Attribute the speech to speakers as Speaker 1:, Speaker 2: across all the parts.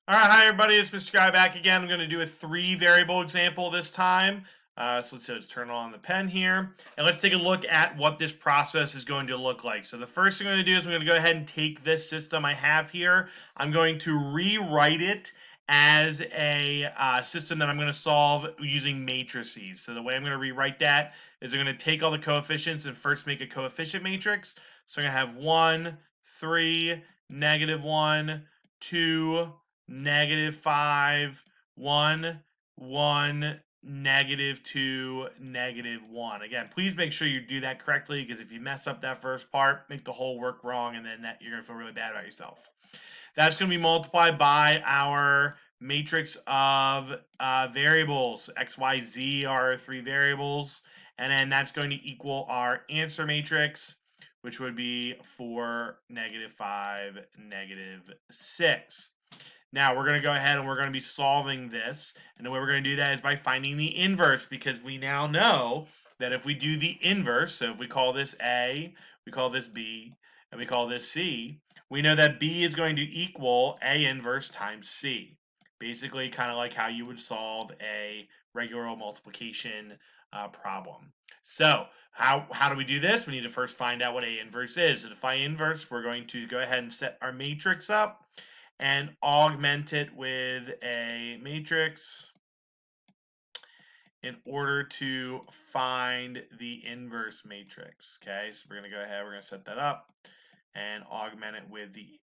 Speaker 1: All right, hi everybody, it's Mr. Guy back again. I'm going to do a 3-variable example this time. Let's turn on the pen here, and let's take a look at what this process is going to look like. So the first thing I'm going to do is I'm going to go ahead and take this system I have here. I'm going to rewrite it as a system that I'm going to solve using matrices. So the way I'm going to rewrite that is I'm going to take all the coefficients and first make a coefficient matrix. So I'm going to have 1, 3, -1, 2, -5, 1, 1, -2, -1. Again, please make sure you do that correctly, because if you mess up that first part, make the whole work wrong, and then you're going to feel really bad about yourself. That's going to be multiplied by our matrix of variables. X, Y, Z are 3 variables, and then that's going to equal our answer matrix, which would be 4, -5, -6. Now we're going to go ahead and we're going to be solving this. And the way we're going to do that is by finding the inverse, because we now know that if we do the inverse, so if we call this A, we call this B, and we call this C, we know that B is going to equal A inverse times C. Basically, kind of like how you would solve a regular multiplication problem. So how do we do this? We need to first find out what A inverse is. So to find inverse, we're going to go ahead and set our matrix up and augment it with a matrix in order to find the inverse matrix. Okay, so we're going to go ahead, we're going to set that up and augment it with the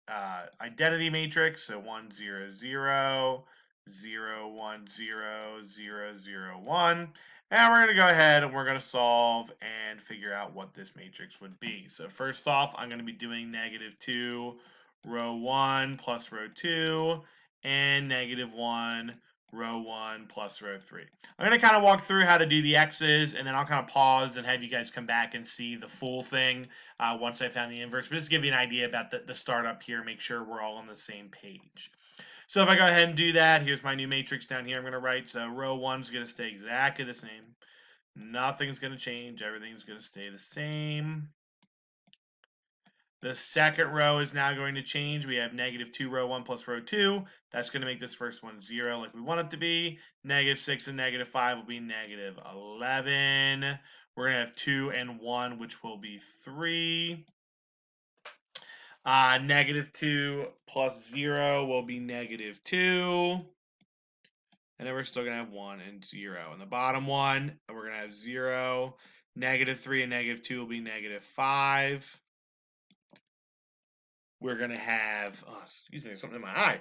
Speaker 1: identity matrix. So 1, 0, 0, 0, 1, 0, 0, 0, 1. And we're going to go ahead and we're going to solve and figure out what this matrix would be. So first off, I'm going to be doing -2, row 1 plus row 2, and -1, row 1 plus row 3. I'm going to kind of walk through how to do the x's, and then I'll kind of pause and have you guys come back and see the full thing once I found the inverse. But just to give you an idea about the startup here, make sure we're all on the same page. So if I go ahead and do that, here's my new matrix down here I'm going to write. So row 1 is going to stay exactly the same. Nothing's going to change. Everything's going to stay the same. The second row is now going to change. We have -2 row 1 plus row 2. That's going to make this first one 0 like we want it to be. -6 and -5 will be -11. We're going to have 2 and 1, which will be 3. -2 plus 0 will be -2. And then we're still going to have 1 and 0. And the bottom one, we're going to have 0. -3 and -2 will be -5. We're going to have, oh, excuse me, something in my eye.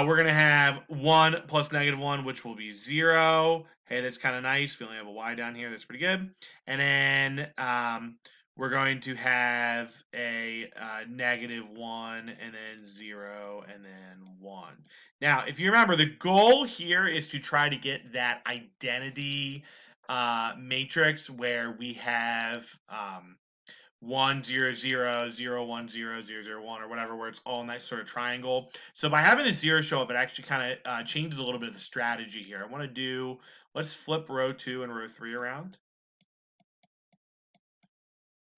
Speaker 1: We're going to have 1 plus -1, which will be 0. Hey, that's kind of nice. We only have a y down here. That's pretty good. And then we're going to have a -1, and then 0, and then 1. Now, if you remember, the goal here is to try to get that identity matrix where we have 1 0 0 0 1 0 0 0 1 or whatever, where it's all in that sort of triangle. So by having a 0 show up, it actually kind of changes a little bit of the strategy here. I want to do, let's flip row 2 and row 3 around.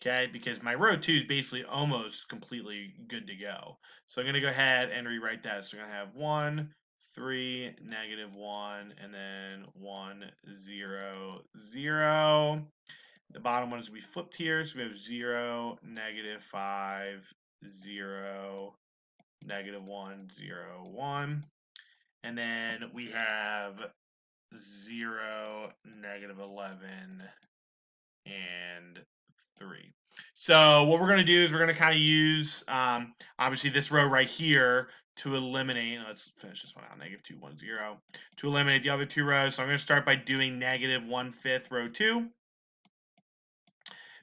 Speaker 1: Okay, because my row 2 is basically almost completely good to go. So I'm going to go ahead and rewrite that. So I'm going to have 1 3 -1, and then 1 0 0. The bottom one is going to be flipped here. So we have 0, -5, 0, -1, 0, 1. And then we have 0, -11, and 3. So what we're going to do is we're going to kind of use, obviously, this row right here to eliminate. Let's finish this one out. -2, 1, 0. To eliminate the other two rows. So I'm going to start by doing -1/5 row 2.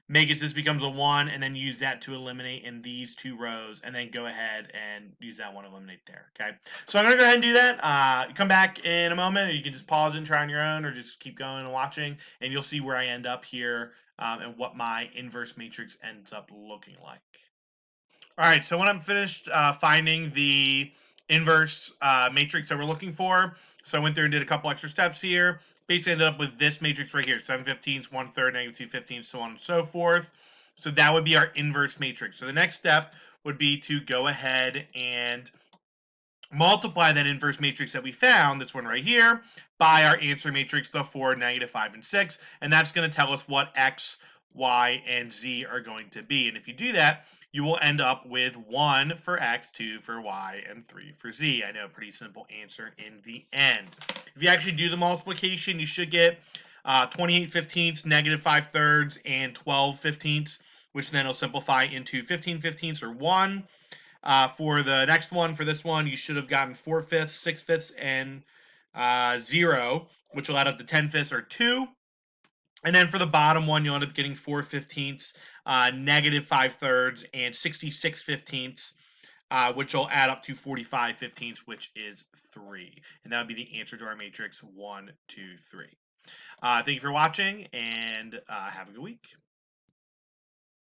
Speaker 1: Make it so this becomes a 1, and then use that to eliminate in these two rows, and then go ahead and use that one to eliminate there, okay? So I'm going to go ahead and do that. Come back in a moment, or you can just pause and try on your own, or just keep going and watching, and you'll see where I end up here and what my inverse matrix ends up looking like. All right, so when I'm finished finding the inverse matrix that we're looking for, so I went through and did a couple extra steps here. Basically ended up with this matrix right here, 7/15, 1/3, -2/15, so on and so forth. So that would be our inverse matrix. So the next step would be to go ahead and multiply that inverse matrix that we found, this one right here, by our answer matrix, the 4, -5, and 6, and that's going to tell us what x, y, and z are going to be. And if you do that, you will end up with 1 for x, 2 for y, and 3 for z. I know, a pretty simple answer in the end. If you actually do the multiplication, you should get 28 fifteenths, -5 thirds, and 12 fifteenths, which then will simplify into 15 fifteenths, or 1. For the next one, for this one, you should have gotten 4 fifths, 6 fifths, and 0, which will add up to 10 fifths, or 2. And then for the bottom one, you'll end up getting 4 fifteenths, -5 thirds, and 66 fifteenths, which will add up to 45 fifteenths, which is 3. And that would be the answer to our matrix 1, 2, 3. Thank you for watching, and have a good week.